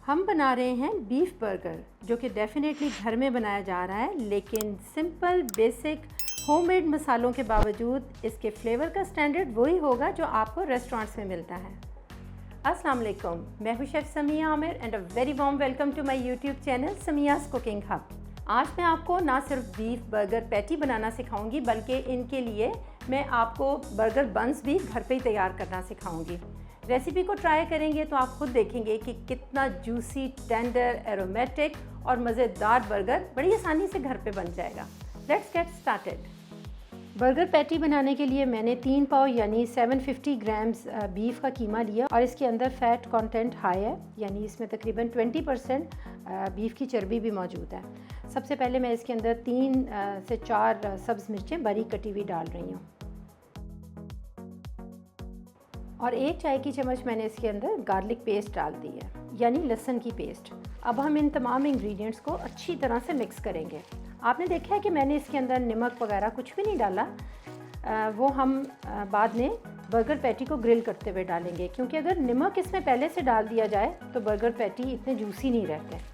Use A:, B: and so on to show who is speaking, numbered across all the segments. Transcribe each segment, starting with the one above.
A: हम बना रहे हैं बीफ बर्गर, जो कि डेफिनेटली घर में बनाया जा रहा है, लेकिन सिंपल बेसिक होममेड मसालों के बावजूद इसके फ्लेवर का स्टैंडर्ड वही होगा जो आपको रेस्टोरेंट्स में मिलता है। अस्सलाम वालेकुम, मैं हूं chef Samia Amir and a very warm welcome to my YouTube channel Samia's cooking hub. आज मैं आपको ना सिर्फ बीफ बर्गर पैटी बनाना सिखाऊंगी, बल्कि इनके लिए मैं आपको बर्गर बन्स भी घर पे ही तैयार करना सिखाऊंगी। रेसिपी को ट्राई करेंगे तो आप खुद देखेंगे कि कितना जूसी, टेंडर, एरोमेटिक और मज़ेदार बर्गर बड़ी आसानी से घर पे बन जाएगा। Let's get started. Burger patty बनाने के लिए मैंने 3 पाव यानी 750 ग्राम्स बीफ का कीमा लिया और इसके अंदर फ़ैट कंटेंट हाई है, यानी इसमें तकरीबन 20% बीफ की चर्बी भी मौजूद है। सबसे पहले मैं इसके अंदर 3 से 4 सब्ज़ मिर्चें बारीक कटी हुई डाल रही हूँ और 1 चाय की चम्मच मैंने इसके अंदर गार्लिक पेस्ट डाल दी है, यानी लहसुन की पेस्ट। अब हम इन तमाम इंग्रेडिएंट्स को अच्छी तरह से मिक्स करेंगे। आपने देखा है कि मैंने इसके अंदर नमक वगैरह कुछ भी नहीं डाला, वो हम बाद में बर्गर पैटी को ग्रिल करते हुए डालेंगे, क्योंकि अगर नमक इसमें पहले से डाल दिया जाए तो बर्गर पैटी इतने जूसी नहीं रहते।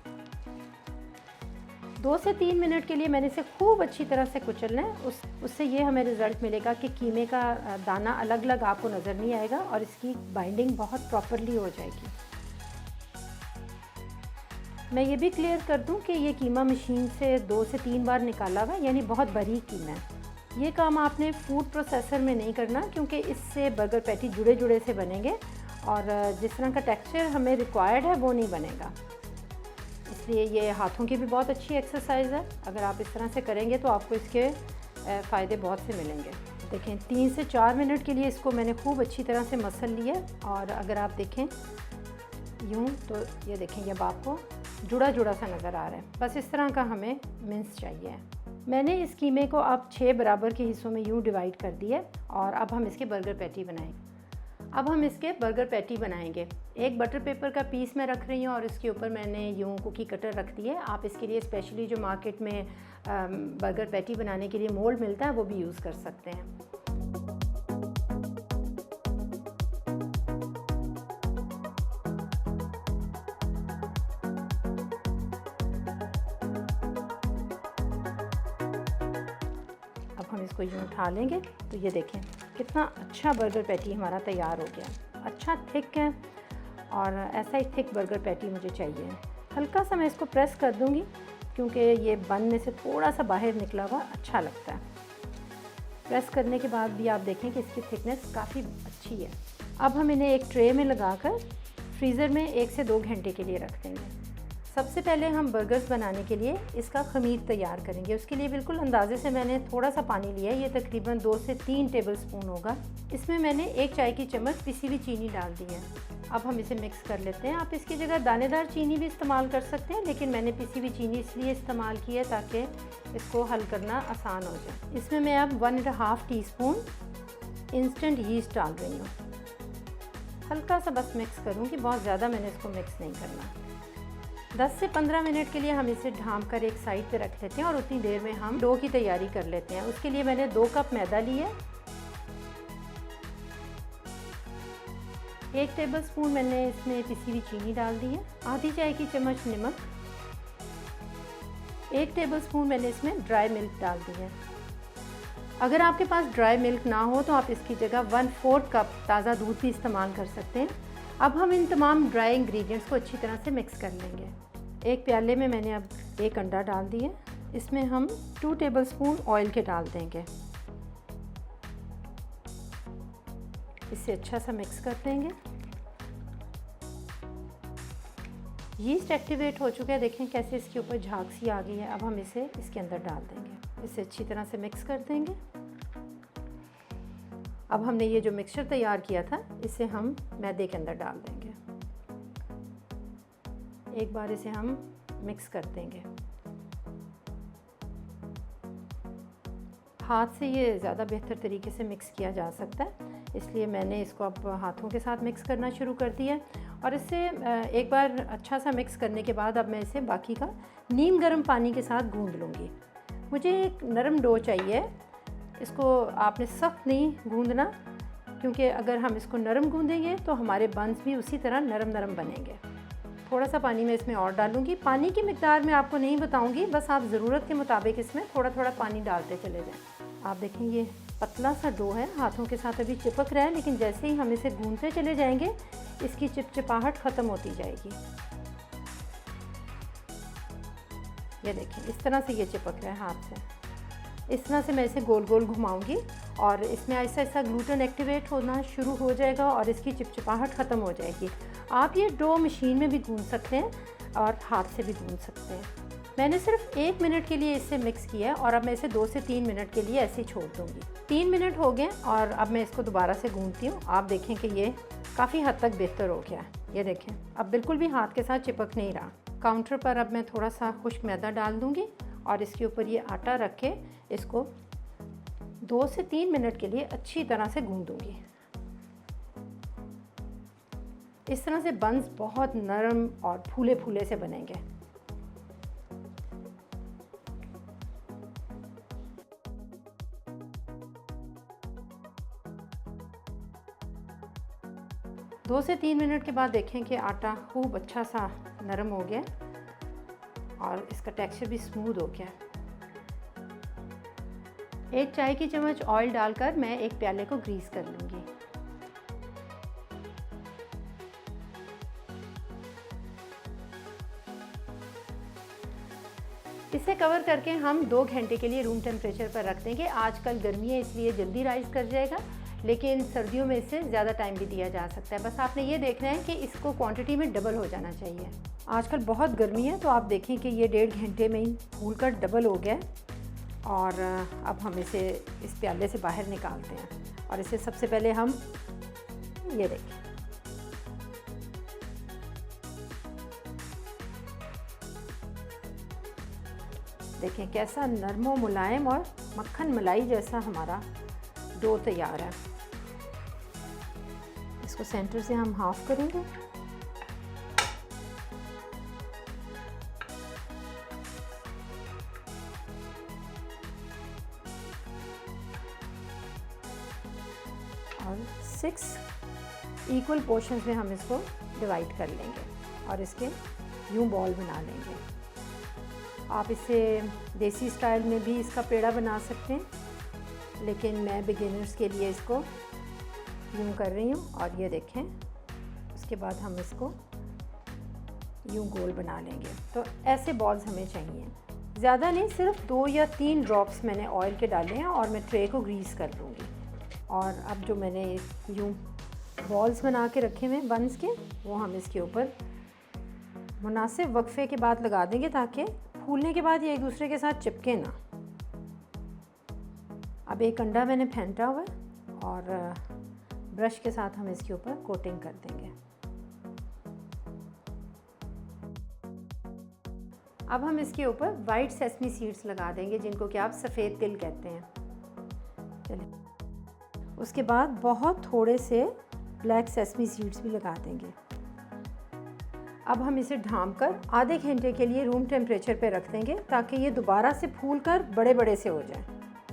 A: 2 से 3 मिनट के लिए मैंने इसे खूब अच्छी तरह से कुचलना है। उससे ये हमें रिज़ल्ट मिलेगा कि कीमे का दाना अलग अलग आपको नज़र नहीं आएगा और इसकी बाइंडिंग बहुत प्रॉपरली हो जाएगी। मैं ये भी क्लियर कर दूं कि ये कीमा मशीन से 2 से 3 बार निकाला हुआ, यानी बहुत बारीक कीमा है। ये काम आपने फूड प्रोसेसर में नहीं करना, क्योंकि इससे बर्गर पैटी जुड़े जुड़े से बनेंगे और जिस तरह का टेक्सचर हमें रिक्वायर्ड है वो नहीं बनेगा। इसलिए ये हाथों की भी बहुत अच्छी एक्सरसाइज है। अगर आप इस तरह से करेंगे तो आपको इसके फ़ायदे बहुत से मिलेंगे। देखें, 3 से 4 मिनट के लिए इसको मैंने खूब अच्छी तरह से मसल लिया और अगर आप देखें यूँ तो ये देखें, ये आपको जुड़ा जुड़ा सा नज़र आ रहा है। बस इस तरह का हमें मिन्स चाहिए। मैंने इस कीमे को अब 6 बराबर के हिस्सों में यूँ डिवाइड कर दिया और अब हम इसके बर्गर पैटी बनाएंगे। अब हम इसके बर्गर पैटी बनाएंगे। एक बटर पेपर का पीस मैं रख रही हूँ और इसके ऊपर मैंने यूँ कुकी कटर रख दी है। आप इसके लिए स्पेशली जो मार्केट में बर्गर पैटी बनाने के लिए मोल्ड मिलता है वो भी यूज़ कर सकते हैं। अब हम इसको यूँ उठा लेंगे तो ये देखें कितना अच्छा बर्गर पैटी हमारा तैयार हो गया। अच्छा थिक है और ऐसा ही थिक बर्गर पैटी मुझे चाहिए। हल्का सा मैं इसको प्रेस कर दूंगी, क्योंकि ये बन में से थोड़ा सा बाहर निकला हुआ अच्छा लगता है। प्रेस करने के बाद भी आप देखें कि इसकी थिकनेस काफ़ी अच्छी है। अब हम इन्हें एक ट्रे में लगाकर फ्रीज़र में 1 से 2 घंटे के लिए रख देंगे। सबसे पहले हम बर्गर्स बनाने के लिए इसका ख़मीर तैयार करेंगे। उसके लिए बिल्कुल अंदाजे से मैंने थोड़ा सा पानी लिया है, ये तकरीबन 2 से 3 टेबलस्पून होगा। इसमें मैंने 1 चाय की चम्मच पिसी हुई चीनी डाल दी है। अब हम इसे मिक्स कर लेते हैं। आप इसकी जगह दानेदार चीनी भी इस्तेमाल कर सकते हैं, लेकिन मैंने पिसी हुई चीनी इसलिए इस्तेमाल की है ताकि इसको हल करना आसान हो जाए। इसमें मैं अब 1.5 टीस्पून इंस्टेंट यीस्ट डाल रही हूँ। हल्का सा बस मिक्स करूँगी, बहुत ज़्यादा मैंने इसको मिक्स नहीं करना। 10 से 15 मिनट के लिए हम इसे ढाँप कर एक साइड पे रख लेते हैं और उतनी देर में हम डो की तैयारी कर लेते हैं। उसके लिए मैंने 2 कप मैदा लिया, 1 टेबलस्पून मैंने इसमें पिसी हुई चीनी डाल दी है, आधी चाय की चम्मच नमक, 1 टेबलस्पून मैंने इसमें ड्राई मिल्क डाल दी है। अगर आपके पास ड्राई मिल्क ना हो तो आप इसकी जगह 1/4 कप ताज़ा दूध भी इस्तेमाल कर सकते हैं। अब हम इन तमाम ड्राई इंग्रेडिएंट्स को अच्छी तरह से मिक्स कर लेंगे। एक प्याले में मैंने अब 1 अंडा डाल दिया, इसमें हम 2 टेबलस्पून ऑयल के डाल देंगे। इसे अच्छा सा मिक्स कर देंगे। यीस्ट एक्टिवेट हो चुका है, देखें कैसे इसके ऊपर झाग सी आ गई है। अब हम इसे इसके अंदर डाल देंगे, इसे अच्छी तरह से मिक्स कर देंगे। अब हमने ये जो मिक्सचर तैयार किया था इसे हम मैदे के अंदर डाल देंगे। एक बार इसे हम मिक्स कर देंगे। हाथ से ये ज़्यादा बेहतर तरीके से मिक्स किया जा सकता है, इसलिए मैंने इसको अब हाथों के साथ मिक्स करना शुरू कर दिया है। और इसे एक बार अच्छा सा मिक्स करने के बाद अब मैं इसे बाकी का नीम गर्म पानी के साथ गूंद लूँगी। मुझे एक नरम डो चाहिए, इसको आपने सख्त नहीं गूंदना, क्योंकि अगर हम इसको नरम गूंदेंगे तो हमारे बन्स भी उसी तरह नरम नरम बनेंगे। थोड़ा सा पानी मैं इसमें और डालूँगी। पानी की मिकदार मैं आपको नहीं बताऊँगी, बस आप ज़रूरत के मुताबिक इसमें थोड़ा थोड़ा पानी डालते चले जाएँ। आप देखें ये पतला सा डो है, हाथों के साथ अभी चिपक रहा है, लेकिन जैसे ही हम इसे गूंथते चले जाएंगे इसकी चिपचिपाहट ख़त्म होती जाएगी। ये देखें इस तरह से ये चिपक रहा है हाथ से। इस तरह से मैं इसे गोल गोल घुमाऊंगी और इसमें ऐसा ऐसा ग्लूटेन एक्टिवेट होना शुरू हो जाएगा और इसकी चिपचिपाहट ख़त्म हो जाएगी। आप ये डो मशीन में भी गूंथ सकते हैं और हाथ से भी गूंथ सकते हैं। मैंने सिर्फ 1 मिनट के लिए इसे मिक्स किया है और अब मैं इसे 2 से 3 मिनट के लिए ऐसे ही छोड़ दूँगी। 3 मिनट हो गए और अब मैं इसको दोबारा से गूंथती हूँ। आप देखें कि ये काफ़ी हद तक बेहतर हो गया है। ये देखें अब बिल्कुल भी हाथ के साथ चिपक नहीं रहा। काउंटर पर अब मैं थोड़ा सा खुश्क मैदा डाल दूँगी और इसके ऊपर ये आटा रख के इसको 2 से 3 मिनट के लिए अच्छी तरह से गूंथ दूँगी। इस तरह से बन्स बहुत नरम और फूले फूले से बनेंगे। दो से 3 मिनट के बाद देखें कि आटा खूब अच्छा सा नरम हो गया और इसका टेक्सचर भी स्मूथ हो गया। 1 चाय की चम्मच ऑयल डालकर मैं एक प्याले को ग्रीस कर लूँगी। इसे कवर करके हम 2 घंटे के लिए रूम टेम्परेचर पर रख देंगे। आजकल गर्मी है इसलिए जल्दी राइस कर जाएगा, लेकिन सर्दियों में इसे ज़्यादा टाइम भी दिया जा सकता है। बस आपने ये देखना है कि इसको क्वांटिटी में डबल हो जाना चाहिए। आजकल बहुत गर्मी है तो आप देखें कि ये 1.5 घंटे में ही फूल कर डबल हो गया और अब हम इसे इस प्याले से बाहर निकालते हैं और इसे सबसे पहले हम ये देखें देखें कैसा नरमो मुलायम और मक्खन मलाई जैसा हमारा डो तैयार है। इसको सेंटर से हम हाफ करेंगे और 6 इक्वल पोर्शंस में हम इसको डिवाइड कर लेंगे और इसके यूं बॉल बना लेंगे। आप इसे देसी स्टाइल में भी इसका पेड़ा बना सकते हैं, लेकिन मैं बिगिनर्स के लिए इसको यूं कर रही हूँ और ये देखें उसके बाद हम इसको यूं गोल बना लेंगे। तो ऐसे बॉल्स हमें चाहिए, ज़्यादा नहीं, सिर्फ 2 या 3 ड्रॉप्स मैंने ऑयल के डाले हैं और मैं ट्रे को ग्रीस कर लूँगी। और अब जो मैंने यूं बॉल्स बना के रखे हुए बन्स के, वो हम इसके ऊपर मुनासिब वक्फे के बाद लगा देंगे ताकि फूलने के बाद ये एक दूसरे के साथ चिपके ना। अब एक अंडा मैंने फेंटा हुआ है और ब्रश के साथ हम इसके ऊपर कोटिंग कर देंगे। अब हम इसके ऊपर वाइट सेसमी सीड्स लगा देंगे, जिनको कि आप सफ़ेद तिल कहते हैं। चलिए, उसके बाद बहुत थोड़े से ब्लैक सेसमी सीड्स भी लगा देंगे। अब हम इसे ढाँपकर आधे घंटे के लिए रूम टेम्परेचर पे रख देंगे ताकि ये दोबारा से फूलकर बड़े बड़े से हो जाए।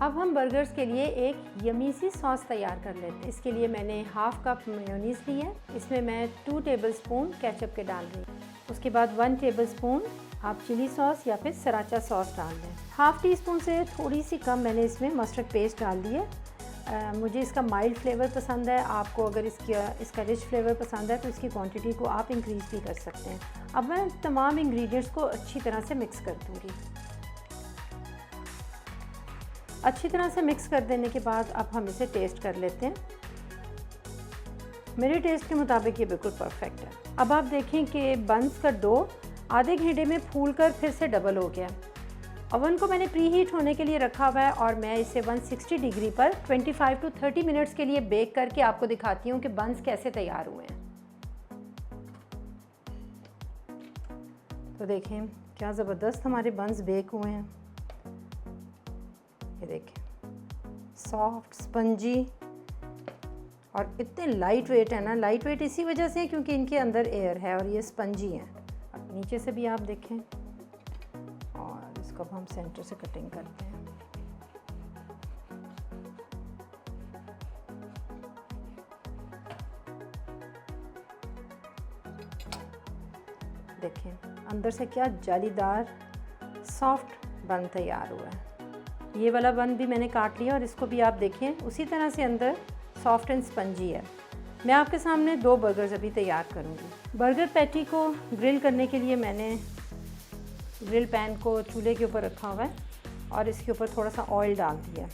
A: अब हम बर्गर्स के लिए एक यमी सी सॉस तैयार कर लेते हैं। इसके लिए मैंने हाफ कप मेयोनीज़ ली है, इसमें मैं 2 टेबलस्पून केचप के डाल रही हूँ। उसके बाद 1 टेबलस्पून आप चिली सॉस या फिर सराचा सॉस डाल दें। हाफ़ टी स्पून से थोड़ी सी कम मैंने इसमें मस्टर्ड पेस्ट डाल दी है। मुझे इसका माइल्ड फ्लेवर पसंद है। आपको अगर इसका रिच फ्लेवर पसंद है तो इसकी क्वांटिटी को आप इंक्रीज़ भी कर सकते हैं। अब मैं तमाम इंग्रेडिएंट्स को अच्छी तरह से मिक्स कर दूँगी। अच्छी तरह से मिक्स कर देने के बाद अब हम इसे टेस्ट कर लेते हैं। मेरे टेस्ट के मुताबिक ये बिल्कुल परफेक्ट है। अब आप देखें कि बन्स का डो आधे घंटे में फूलकर फिर से डबल हो गया। ओवन को मैंने प्री हीट होने के लिए रखा हुआ है और मैं इसे 160 डिग्री पर 25 to 30 मिनट्स के लिए बेक करके आपको दिखाती हूँ कि बन्स कैसे तैयार हुए हैं। तो देखें क्या ज़बरदस्त हमारे बन्स बेक हुए हैं। ये देखें सॉफ्ट, स्पंजी और इतने लाइट वेट है ना। लाइट वेट इसी वजह से क्योंकि इनके अंदर एयर है और ये स्पंजी हैं। अब नीचे से भी आप देखें और इसको अब हम सेंटर से कटिंग करते हैं। देखें अंदर से क्या जालीदार सॉफ्ट बन तैयार हुआ है। ये वाला बन भी मैंने काट लिया और इसको भी आप देखें उसी तरह से अंदर सॉफ्ट एंड स्पंजी है। मैं आपके सामने 2 बर्गर्स अभी तैयार करूँगी। बर्गर पैटी को ग्रिल करने के लिए मैंने ग्रिल पैन को चूल्हे के ऊपर रखा हुआ है और इसके ऊपर थोड़ा सा ऑयल डाल दिया।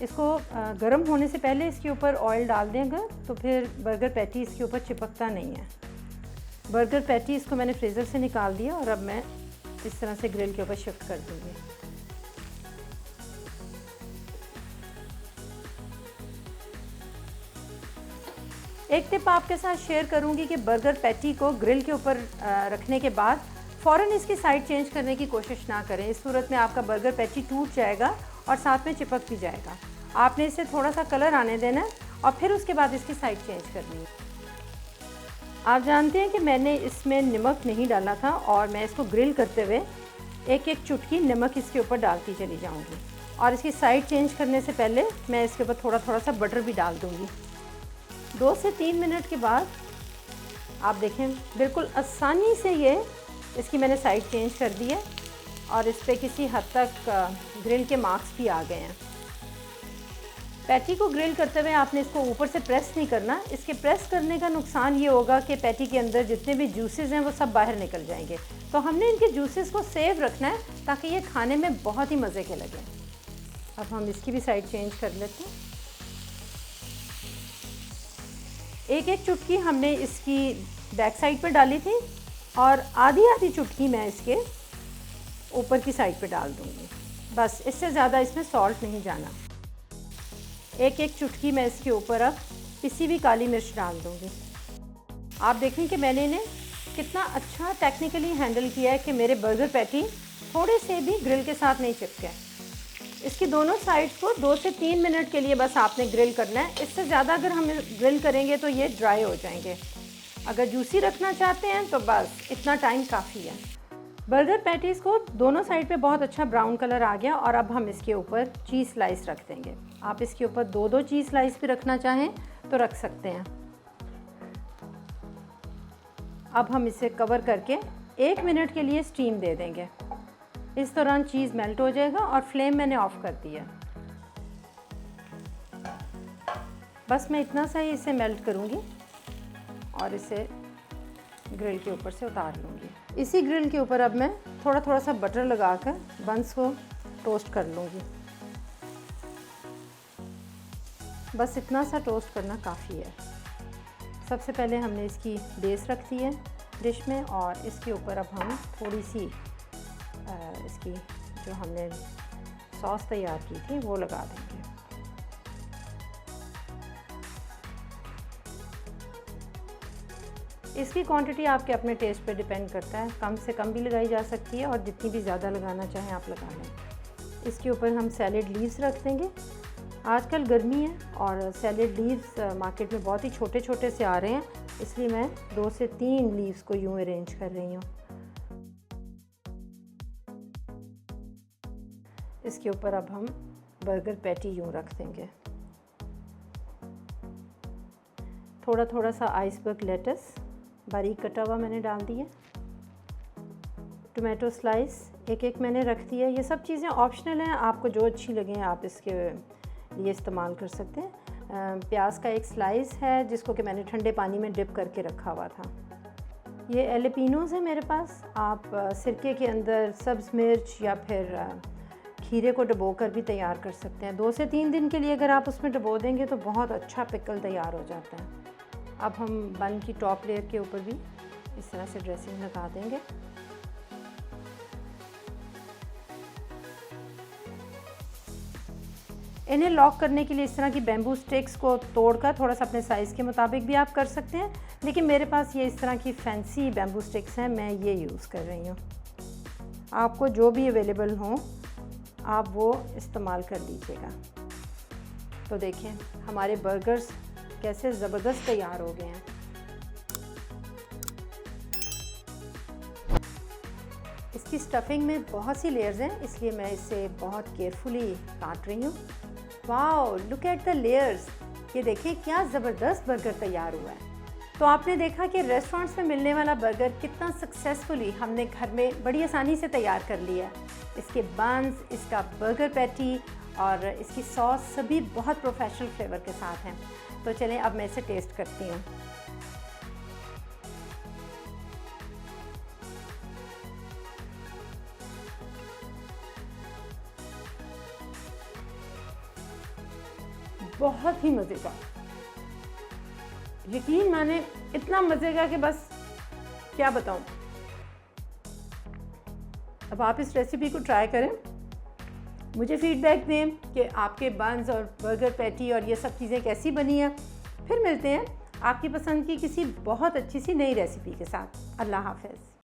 A: इसको गर्म होने से पहले इसके ऊपर ऑयल डाल देंगे तो फिर बर्गर पैटी इसके ऊपर चिपकता नहीं है। बर्गर पैटी इसको मैंने फ्रीज़र से निकाल दिया और अब मैं इस तरह से ग्रिल के ऊपर शिफ्ट कर दूँगी। एक टिप आपके साथ शेयर करूंगी कि बर्गर पैटी को ग्रिल के ऊपर रखने के बाद फ़ौरन इसकी साइड चेंज करने की कोशिश ना करें। इस सूरत में आपका बर्गर पैटी टूट जाएगा और साथ में चिपक भी जाएगा। आपने इसे थोड़ा सा कलर आने देना है और फिर उसके बाद इसकी साइड चेंज करनी है। आप जानते हैं कि मैंने इसमें नमक नहीं डाला था और मैं इसको ग्रिल करते हुए एक एक चुटकी नमक इसके ऊपर डालती चली जाऊँगी और इसकी साइड चेंज करने से पहले मैं इसके ऊपर थोड़ा थोड़ा सा बटर भी डाल दूँगी। 2 से 3 मिनट के बाद आप देखें बिल्कुल आसानी से ये इसकी मैंने साइड चेंज कर दी है और इस पर किसी हद तक ग्रिल के मार्क्स भी आ गए हैं। पैटी को ग्रिल करते हुए आपने इसको ऊपर से प्रेस नहीं करना। इसके प्रेस करने का नुकसान ये होगा कि पैटी के अंदर जितने भी जूसेस हैं वो सब बाहर निकल जाएंगे। तो हमने इनके जूसेस को सेव रखना है ताकि ये खाने में बहुत ही मज़े के लगें। अब हम इसकी भी साइड चेंज कर लेते हैं। एक एक चुटकी हमने इसकी बैक साइड पर डाली थी और आधी आधी चुटकी मैं इसके ऊपर की साइड पे डाल दूँगी। बस इससे ज़्यादा इसमें सॉल्ट नहीं जाना। एक एक चुटकी मैं इसके ऊपर अब पिसी हुई काली मिर्च डाल दूँगी। आप देखें कि मैंने इन्हें कितना अच्छा टेक्निकली हैंडल किया है कि मेरे बर्गर पैटी थोड़े से भी ग्रिल के साथ नहीं चिपके। इसकी दोनों साइड्स को 2 से 3 मिनट के लिए बस आपने ग्रिल करना है। इससे ज़्यादा अगर हम ग्रिल करेंगे तो ये ड्राई हो जाएंगे। अगर जूसी रखना चाहते हैं तो बस इतना टाइम काफ़ी है। बर्गर पैटीज़ को दोनों साइड पे बहुत अच्छा ब्राउन कलर आ गया और अब हम इसके ऊपर चीज़ स्लाइस रख देंगे। आप इसके ऊपर 2-2 चीज़ स्लाइस भी रखना चाहें तो रख सकते हैं। अब हम इसे कवर करके 1 मिनट के लिए स्टीम दे देंगे। इस दौरान चीज़ मेल्ट हो जाएगा और फ्लेम मैंने ऑफ़ कर दिया। बस मैं इतना सा ही इसे मेल्ट करूँगी और इसे ग्रिल के ऊपर से उतार लूँगी। इसी ग्रिल के ऊपर अब मैं थोड़ा थोड़ा सा बटर लगाकर बंस को टोस्ट कर लूँगी। बस इतना सा टोस्ट करना काफ़ी है। सबसे पहले हमने इसकी बेस रख दी है डिश में और इसके ऊपर अब हम थोड़ी सी इसकी जो हमने सॉस तैयार की थी वो लगा देंगे। इसकी क्वांटिटी आपके अपने टेस्ट पे डिपेंड करता है। कम से कम भी लगाई जा सकती है और जितनी भी ज़्यादा लगाना चाहें आप लगा लें। इसके ऊपर हम सैलेड लीव्स रख देंगे। आजकल गर्मी है और सैलेड लीव्स मार्केट में बहुत ही छोटे छोटे से आ रहे हैं, इसलिए मैं 2 से 3 लीव्स को यूँ अरेंज कर रही हूँ। इसके ऊपर अब हम बर्गर पैटी यूँ रख देंगे। थोड़ा थोड़ा सा आइसबर्ग लेटस बारीक कटा हुआ मैंने डाल दिया। टोमेटो स्लाइस एक एक मैंने रख दिया। ये सब चीज़ें ऑप्शनल हैं, आपको जो अच्छी लगें आप इसके लिए इस्तेमाल कर सकते हैं। प्याज का एक स्लाइस है जिसको कि मैंने ठंडे पानी में डिप करके रखा हुआ था। ये एलेपिनोज़ है मेरे पास। आप सिरके के अंदर सब्ज़ मिर्च या फिर खीरे को डबो कर भी तैयार कर सकते हैं। 2 से 3 दिन के लिए अगर आप उसमें डबो देंगे तो बहुत अच्छा पिकल तैयार हो जाता है। अब हम बन की टॉप लेयर के ऊपर भी इस तरह से ड्रेसिंग लगा देंगे। इन्हें लॉक करने के लिए इस तरह की बैम्बू स्टिक्स को तोड़कर थोड़ा सा अपने साइज़ के मुताबिक भी आप कर सकते हैं, लेकिन मेरे पास ये इस तरह की फैंसी बैम्बू स्टिक्स हैं, मैं ये यूज़ कर रही हूँ। आपको जो भी अवेलेबल हो आप वो इस्तेमाल कर लीजिएगा। तो देखें हमारे बर्गर्स कैसे ज़बरदस्त तैयार हो गए हैं। इसकी स्टफिंग में बहुत सी लेयर्स हैं, इसलिए मैं इसे बहुत केयरफुली काट रही हूँ। Wow, look at the layers. ये देखिए क्या ज़बरदस्त बर्गर तैयार हुआ है। तो आपने देखा कि रेस्टोरेंट्स में मिलने वाला बर्गर कितना सक्सेसफुली हमने घर में बड़ी आसानी से तैयार कर लिया है। इसके बन्स, इसका बर्गर पैटी और इसकी सॉस सभी बहुत प्रोफेशनल फ्लेवर के साथ हैं। तो चलें अब मैं इसे टेस्ट करती हूँ। बहुत ही मज़े का, यकीन माने इतना मज़े का कि बस क्या बताऊं। अब आप इस रेसिपी को ट्राई करें, मुझे फीडबैक दें कि आपके बन्स और बर्गर पैटी और ये सब चीज़ें कैसी बनी हैं। फिर मिलते हैं आपकी पसंद की किसी बहुत अच्छी सी नई रेसिपी के साथ। अल्लाह हाफ़िज़।